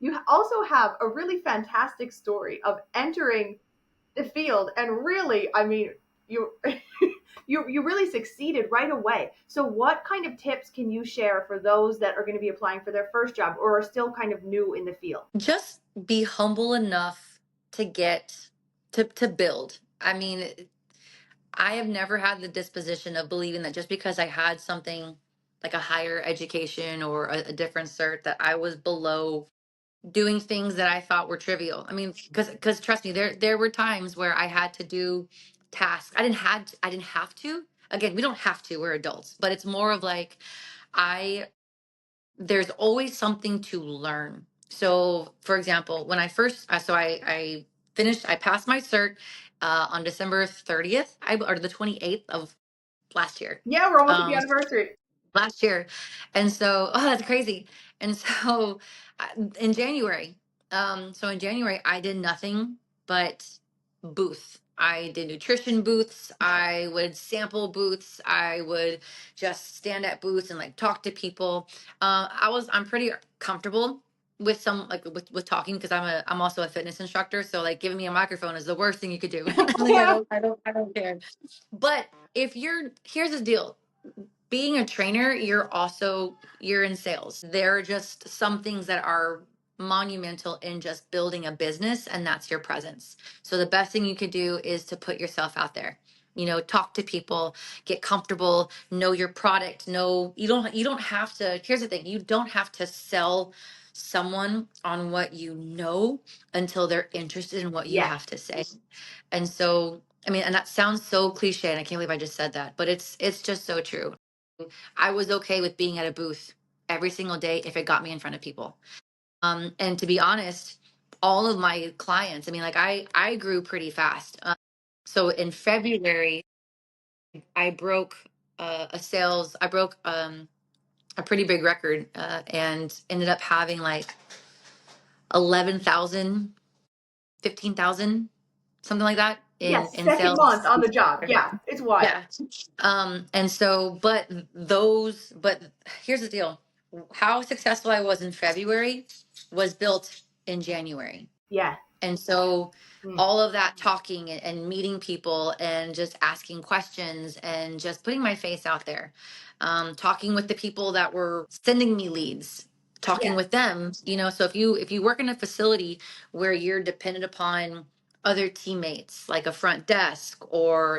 you also have a really fantastic story of entering the field and really, I mean, you you really succeeded right away. So what kind of tips can you share for those that are going to be applying for their first job or are still kind of new in the field? Just be humble enough to get to build. I mean, I have never had the disposition of believing that just because I had something like a higher education or a different cert that I was below doing things that I thought were trivial. I mean, because trust me, there were times where I had to do tasks. I didn't have to. Again, we don't have to. We're adults, but it's more of like I there's always something to learn. So, for example, when I first, I finished, I passed my cert on December 30th, or the 28th of last year. Yeah, we're almost at the Um, anniversary. Last year. And so, oh, that's crazy. And so in January, in January, I did nothing but booth. I did nutrition booths. I would sample booths. I would just stand at booths and like talk to people. I'm pretty comfortable with with talking because I'm also a fitness instructor. So like giving me a microphone is the worst thing you could do. Like I don't care. But here's the deal, being a trainer, you're in sales. There are just some things that are monumental in just building a business, and that's your presence. So the best thing you could do is to put yourself out there. Talk to people, get comfortable, know your product. Know you don't have to. Here's the thing: you don't have to sell someone on what you know until they're interested in what you Yeah. have to say. And so, I mean, and that sounds so cliche, and I can't believe I just said that, but it's just so true. I was okay with being at a booth every single day if it got me in front of people. And to be honest, all of my clients, I mean, like I grew pretty fast. So in February, I broke I broke a pretty big record and ended up having like 11,000, 15,000, something like that Yes, in second sales. month on the job. Yeah, it's wild. Yeah. And so, but here's the deal. How successful I was in February was built in January. Yeah. And so Mm. all of that talking and meeting people and just asking questions and just putting my face out there, talking with the people that were sending me leads, talking Yeah. with them, so if you work in a facility where you're dependent upon other teammates like a front desk or